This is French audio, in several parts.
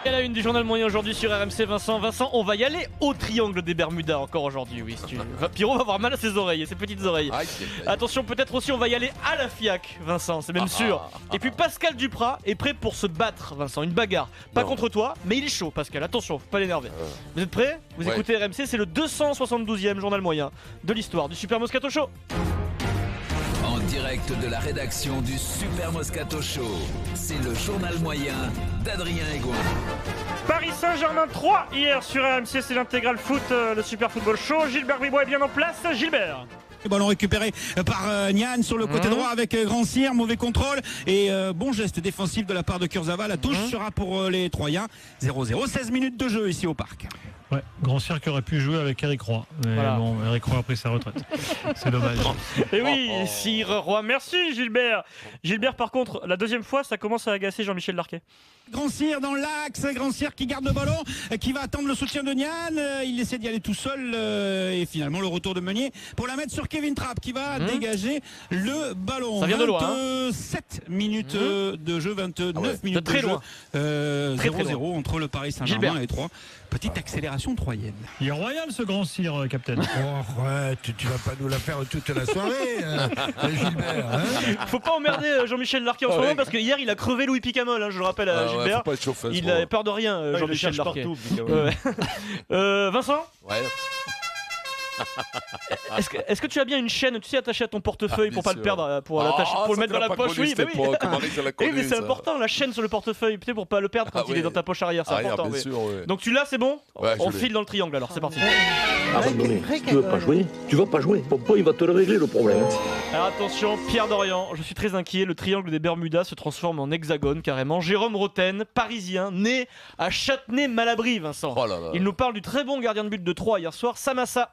Et à la une du journal moyen aujourd'hui sur RMC, Vincent, on va y aller au triangle des Bermudas encore aujourd'hui, oui. Si tu... Pierrot va avoir mal à ses oreilles, à ses petites oreilles. Attention, peut-être aussi on va y aller à la FIAC, Vincent, c'est même sûr. Et puis Pascal Duprat est prêt pour se battre, Vincent, une bagarre. Pas contre toi, mais il est chaud, Pascal, attention, faut pas l'énerver. Vous êtes prêts? Vous écoutez RMC, c'est le 272e journal moyen de l'histoire du Super Moscato Show. En direct de la rédaction du Super Moscato Show, c'est le journal moyen d'Adrien Egoin. Paris Saint-Germain 3 hier sur RMC, c'est l'intégral foot, le Super Football Show. Gilbert Bribois est bien en place. Gilbert. Ballon récupéré par Nian sur le côté droit avec Grand Cyr, mauvais contrôle et bon geste défensif de la part de Kurzawa. La touche sera pour les Troyens. 0-0, 16 minutes de jeu ici au parc. Ouais, Grand Cyr qui aurait pu jouer avec Eric Roy. Mais bon, Eric Roy a pris sa retraite. C'est dommage. Et oui, Cyr Roy, merci Gilbert. Gilbert, par contre, la deuxième fois, ça commence à agacer Jean-Michel Larquet. Grand Cyr dans l'axe, Grand Cyr qui garde le ballon, qui va attendre le soutien de Nian. Il essaie d'y aller tout seul et finalement le retour de Meunier pour la mettre sur Kevin Trapp qui va dégager le ballon. Ça vient de loin. 27 minutes de jeu, 29 minutes très de loin. jeu. 0-0 entre le Paris Saint-Germain et les Troyes. Petite accélération troyenne. Il est royal ce Grand Cyr, capitaine. Oh, ouais, tu vas pas nous la faire toute la soirée, Gilbert. Hein, faut pas emmerder Jean-Michel Larquet en ce moment parce que hier il a crevé Louis Picamol, je le rappelle à Gilbert. Il a peur de rien, Jean-Michel Larquet. Vincent. Est-ce que tu as bien une chaîne, tu sais, attachée à ton portefeuille pour pas le perdre, pour le mettre dans la poche? Oui, mais c'est important, la chaîne sur le portefeuille, peut-être pour pas le perdre quand il est dans ta poche arrière, c'est important. Donc tu l'as, c'est bon? On file dans le triangle alors, c'est parti. Abandonné. Si tu veux pas jouer. Popo, il va te le régler le problème. Alors attention, Pierre Dorian, je suis très inquiet, le triangle des Bermudas se transforme en hexagone carrément. Jérôme Roten, parisien, né à Châtenay-Malabry, Vincent. Il nous parle du très bon gardien de but de Troyes hier soir, Samassa.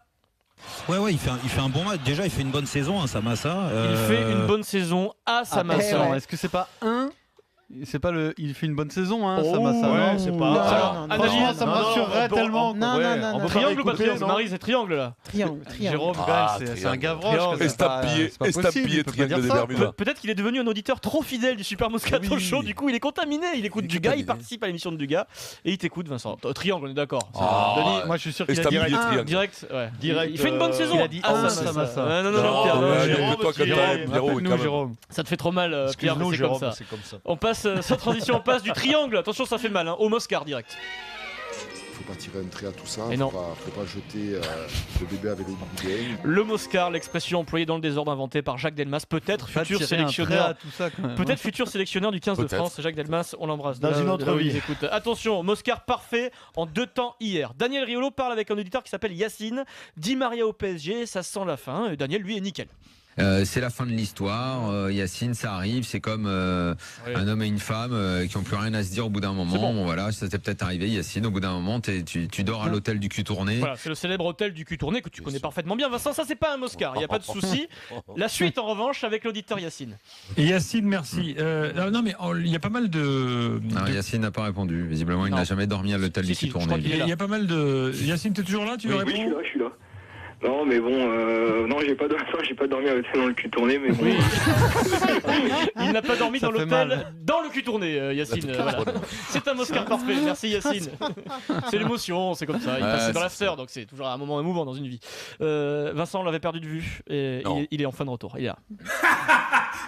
Ouais, il fait un bon match. Déjà, il fait une bonne saison, Samassa. Il fait une bonne saison à Samassa. Est-ce que c'est pas c'est pas le. Il fait une bonne saison, Samassa. Ouais, c'est pas. Franchement, ça me rassurerait tellement. Non. Triangle ou pas triangle? Marie, c'est triangle là. Triangle. Jérôme, c'est un Gavroche. Estampillé triangle des Bermudas. Peut-être qu'il est devenu un auditeur trop fidèle du Super Moscato Show. Du coup, il est contaminé. Il écoute Dugas, il participe à l'émission de Dugas et il t'écoute, Vincent. Triangle, on est d'accord. Denis, moi je suis sûr qu'il a direct. Il fait une bonne saison. Il a dit Samassa. Non, Jérôme. Ça te fait trop mal, Pierre. C'est comme ça. On passe sans transition, on passe du triangle. Attention, ça fait mal, au Moscar direct. Faut pas tirer un trait à tout ça, faut pas jeter le bébé avec les bouteilles. Le Moscar, l'expression employée dans le désordre inventée par Jacques Delmas, peut-être futur sélectionneur. Peut-être futur sélectionneur du 15 de France. Jacques Delmas, on l'embrasse. Dans une autre vie. Écoute, attention, Moscar parfait en 2 temps hier. Daniel Riolo parle avec un auditeur qui s'appelle Yacine. Di Maria au PSG, ça sent la fin. Et Daniel, lui, est nickel. C'est la fin de l'histoire. Yacine, ça arrive. C'est comme un homme et une femme qui n'ont plus rien à se dire au bout d'un moment. Bon, voilà, ça t'est peut-être arrivé, Yacine. Au bout d'un moment, tu dors à l'hôtel du cul tourné. Voilà, c'est le célèbre hôtel du cul tourné que tu connais parfaitement bien. Vincent, ça, c'est pas un Moscar. Il n'y a pas de souci. La suite, en revanche, avec l'auditeur Yacine. Et Yacine, merci. Non, mais il y a pas mal de. Non, Yacine n'a pas répondu. Visiblement, il n'a jamais dormi à l'hôtel du cul tourné. Il y a pas mal de. Yacine, t'es toujours là? Tu veux répondre? Oui, je suis là. Non, mais bon, non, j'ai pas dormi à l'hôtel dans le cul tourné, mais bon. Oui. Il n'a pas dormi dans l'hôtel dans le cul tourné, Yacine. Voilà. C'est un Oscar parfait, merci Yacine. C'est l'émotion, c'est comme ça. Il passe dans l'after, donc c'est toujours un moment émouvant dans une vie. Vincent, on l'avait perdu de vue, et il est en fin de retour. Il est là.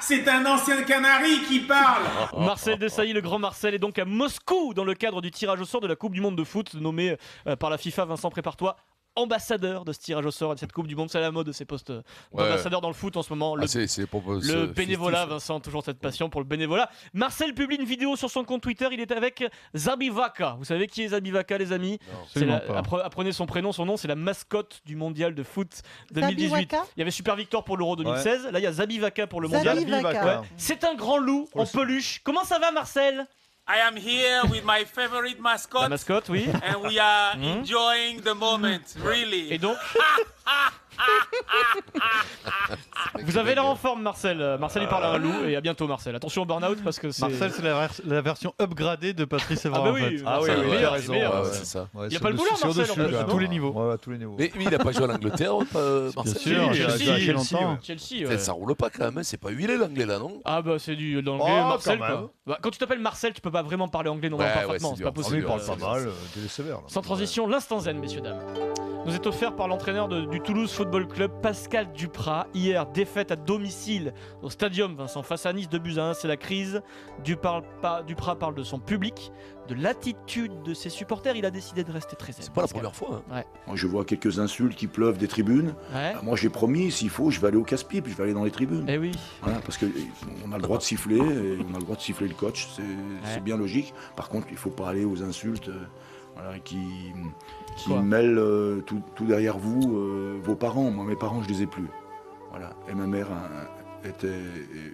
C'est un ancien canari qui parle. Marcel Desailly, le grand Marcel, est donc à Moscou dans le cadre du tirage au sort de la Coupe du Monde de foot, nommé par la FIFA. Vincent, prépare-toi. Ambassadeur de ce tirage au sort et de cette Coupe du Monde, c'est à la mode de ces postes d'ambassadeur dans le foot en ce moment. Le bénévolat, Vincent, toujours cette passion pour le bénévolat. Marcel publie une vidéo sur son compte Twitter, il est avec Zabivaka. Vous savez qui est Zabivaka, les amis? Apprenez son prénom, son nom, c'est la mascotte du mondial de foot 2018. Zabivaka. Il y avait Super Victor pour l'Euro 2016, là il y a Zabivaka pour le mondial. C'est un grand loup en peluche. Comment ça va, Marcel? I am here with my favorite mascot. La mascotte, oui. And we are enjoying the moment, really. Et donc Vous avez l'air en forme, Marcel. Marcel, il parle à un loup et à bientôt, Marcel. Attention au burn-out parce que c'est. Marcel, c'est la version upgradée de Patrice Evra. Ah bah en oui, fait. ah oui, il a raison. c'est ça. Il y a pas le boulot, Marcel. À tous les niveaux. Ouais, à tous les niveaux. Mais il a pas joué en Angleterre, Marcel. Bien sûr, Chelsea, ouais. Ça roule pas quand même, c'est pas huilé l'anglais là, non? Ah bah c'est du l'anglais, Marcel quoi. Bah, quand tu t'appelles Marcel, tu peux pas vraiment parler anglais non parfaitement, c'est pas possible. Il parle pas mal, il est sévère. Sans transition, l'instant zen, messieurs dames. Nous est offert par l'entraîneur du Toulouse Football Club, Pascal Duprat. Hier, défaite à domicile au Stadium Vincent face à Nice 2-1. C'est la crise. Duprat parle de son public, de l'attitude de ses supporters. Il a décidé de rester très zen. C'est pas la première fois. Ouais. Moi, je vois quelques insultes qui pleuvent des tribunes. Ouais. Moi, j'ai promis, s'il faut, je vais aller au casse-pied, puis je vais aller dans les tribunes. Eh oui. Voilà, parce qu'on a le droit de siffler, et on a le droit de siffler le coach, c'est bien logique. Par contre, il ne faut pas aller aux insultes qui mêlent tout derrière vous, vos parents. Moi, mes parents, je les ai plus. Voilà. Et ma mère était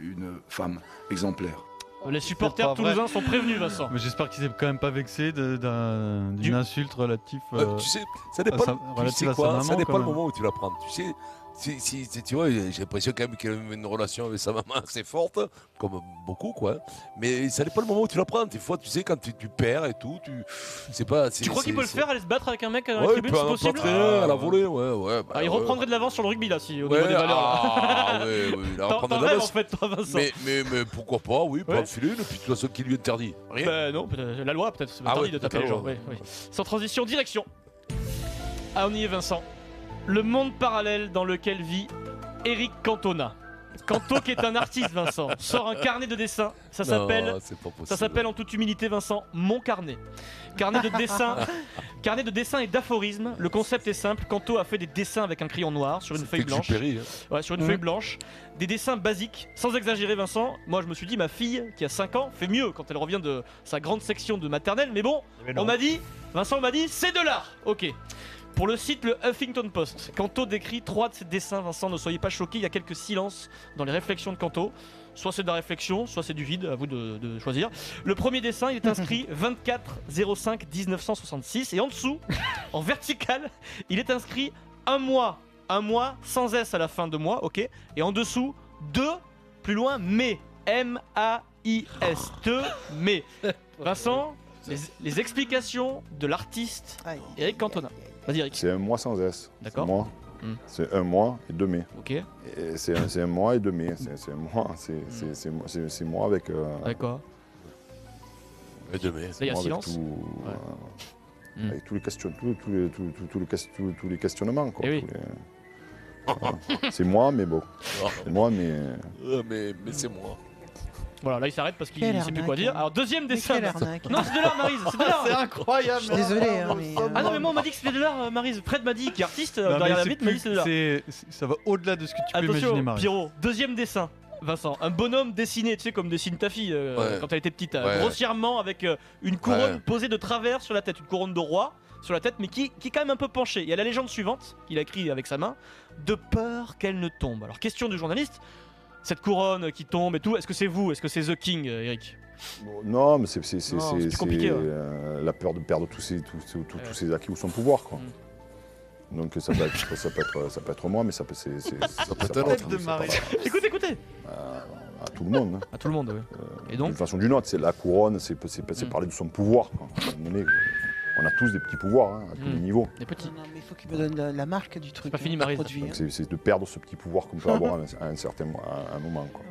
une femme exemplaire. Les supporters toulousains sont prévenus, Vincent. Mais j'espère qu'il s'est quand même pas vexé d'une insulte relative. Tu sais, ça dépend. Ça dépend le moment où tu la prends. Tu sais. Si tu vois, j'ai l'impression quand même qu'il a une relation avec sa maman assez forte, comme beaucoup, quoi. Mais ça dépend le moment où tu la prends. Des fois, tu sais, quand tu perds et tout, tu crois qu'il peut le faire, aller se battre avec un mec dans la ouais, tribune, c'est possible à la volée, ouais. Il reprendrait de l'avance sur le rugby, là, si, au niveau des valeurs. Il reprendrait de l'avance. En fait, toi, Vincent. Mais pourquoi pas, oui, pas enfiler une, puis de toute façon, qui lui interdit rien. Non, la loi, peut-être, c'est interdit de taper les gens. Sans transition, direction. Ah, on y est, Vincent. Le monde parallèle dans lequel vit Eric Cantona. Canto, qui est un artiste, Vincent, sort un carnet de dessin. Ça s'appelle en toute humilité, Vincent, Mon Carnet. Carnet de dessin et d'aphorismes. Le concept est simple. Canto a fait des dessins avec un crayon noir sur une feuille blanche. Ouais, sur une feuille blanche. Des dessins basiques, sans exagérer, Vincent. Moi, je me suis dit, ma fille, qui a 5 ans, fait mieux quand elle revient de sa grande section de maternelle. Mais bon, Vincent m'a dit, c'est de l'art. Ok. Pour le site le Huffington Post, Canto décrit 3 de ses dessins. Vincent, ne soyez pas choqués, il y a quelques silences dans les réflexions de Canto. Soit c'est de la réflexion, soit c'est du vide, à vous de choisir. Le premier dessin, il est inscrit 24-05-1966. Et en dessous, en vertical, il est inscrit un mois sans S à la fin de mois, ok. Et en dessous, 2, plus loin, mai. M-A-I-S. mai. Vincent, les explications de l'artiste Eric Cantona. Vas-y, Eric. C'est un mois sans S. D'accord. C'est un mois et 2 mai. Ok. C'est un mois et 2 mai. C'est moi avec. D'accord. Et 2 mai. Là, il y a silence. Avec tous les questionnements. Quoi. Oui. C'est moi, mais bon. C'est moi, mais c'est moi. Voilà, là il s'arrête parce qu'il ne sait plus quoi dire. Alors, deuxième dessin. Non, c'est de l'art, Maryse. C'est de l'art. C'est incroyable. Je suis désolé. Ah non, mais moi on m'a dit que c'était de l'art, Maryse. Fred m'a dit, qui est artiste, derrière la vitre, m'a dit que c'était de l'art. Ça va au-delà de ce que tu peux imaginer, Maryse. Pierrot, deuxième dessin. Vincent, un bonhomme dessiné, tu sais, comme dessine ta fille quand elle était petite, grossièrement, avec une couronne posée de travers sur la tête, une couronne de roi sur la tête, mais qui est quand même un peu penchée. Il y a la légende suivante, qu'il a écrit avec sa main, de peur qu'elle ne tombe. Alors, question du journaliste. Cette couronne qui tombe et tout, est-ce que c'est vous? Est-ce que c'est The King, Eric? Non, mais c'est compliqué. La peur de perdre tous ses acquis ou son pouvoir, quoi. Donc ça peut être moi, mais ça peut être un autre. Écoutez. À tout le monde. Hein. À tout le monde, oui. Et donc, d'une façon ou d'une autre, c'est la couronne, c'est parler de son pouvoir. Quoi. On a tous des petits pouvoirs à tous les niveaux. Des petits. Non, mais il faut qu'il me donne la marque du truc. C'est pas fini, Maryse. C'est de perdre ce petit pouvoir qu'on peut avoir à un moment. Quoi.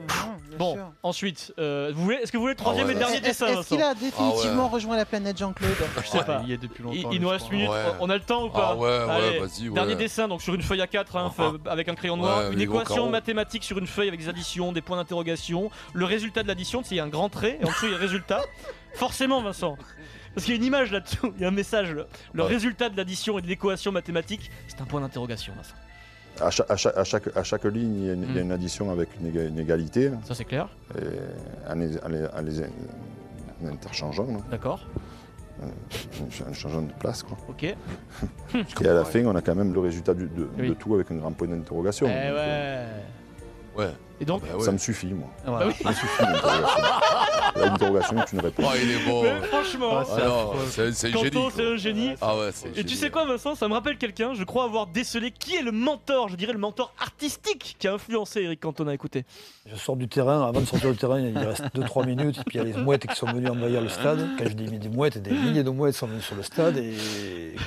Bon, ensuite, est-ce que vous voulez le troisième et dernier dessin? Est-ce qu'il a définitivement rejoint la planète Jean-Claude? Je sais pas. Il y a depuis longtemps. Il nous reste une minute. On a le temps ou pas? Allez, vas-y. Dernier dessin, donc sur une feuille A4 avec un crayon noir, une équation mathématique sur une feuille avec des additions, des points d'interrogation. Le résultat de l'addition, il y a un grand trait et en dessous il y a le résultat. Forcément, Vincent. Parce qu'il y a une image là-dessous, il y a un message. Le résultat de l'addition et de l'équation mathématique, c'est un point d'interrogation, Vincent. À chaque ligne, il y a une addition avec une égalité. Ça, c'est clair. En les interchangeant. D'accord. En changeant de place, quoi. Ok. Et à la fin, on a quand même le résultat de tout avec un grand point d'interrogation. Ouais. Et donc, Ça me suffit, moi. Bah oui. Ça me suffit, l'interrogation. L'interrogation est une réponse. Oh, il est beau. Mais franchement, c'est un génie. Kanto, c'est un génie. Ah ouais, c'est Et tu sais quoi, Vincent, ça me rappelle quelqu'un, je crois avoir décelé qui est le mentor, je dirais le mentor artistique qui a influencé Eric Cantona. Écoutez. Je sors du terrain, avant de sortir du terrain, il reste 2-3 minutes, et puis il y a les mouettes qui sont venues envahir le stade. Quand je dis des mouettes, des milliers de mouettes sont venues sur le stade, et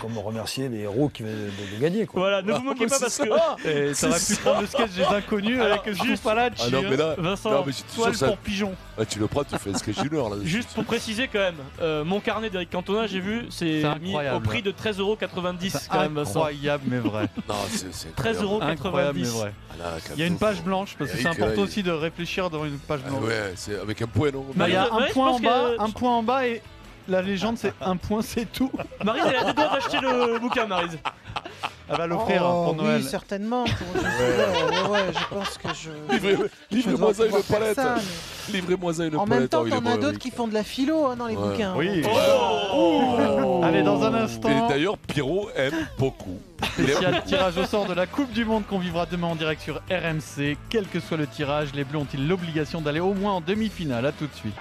comme remercier les héros qui venaient de gagner. Quoi. Voilà, ne vous moquez pas parce que. Et ça aurait pu prendre le sketch des inconnus avec juste Palacci. Ah non, mais là, Vincent, toile pour pigeon. Ah, tu le prends, tu fais un sketch d'une heure là. Juste pour préciser quand même, mon carnet d'Eric Cantona, j'ai vu, c'est mis au prix de 13,90€ quand même, Vincent. Incroyable mais vrai. Non, c'est 13,90€. Incroyable mais vrai. Il y a une page blanche parce que c'est important aussi de réfléchir dans une page blanche. Ouais, c'est avec un point, non? Il y a un point en bas et la légende c'est un point, c'est tout. Maryse, elle a deux doigts d'acheter le bouquin, Maryse. Elle va l'offrir pour Noël. Oui, certainement. Je pense que je. Livrez-moi ça une palette. Livrez-moi ça une palette. En même temps, t'en as d'autres qui font de la philo dans les bouquins. Oui. Allez, dans un instant. Et d'ailleurs, Pierrot aime beaucoup. Spécial tirage au sort de la Coupe du Monde qu'on vivra demain en direct sur RMC. Quel que soit le tirage, les Bleus ont-ils l'obligation d'aller au moins en demi-finale? À tout de suite.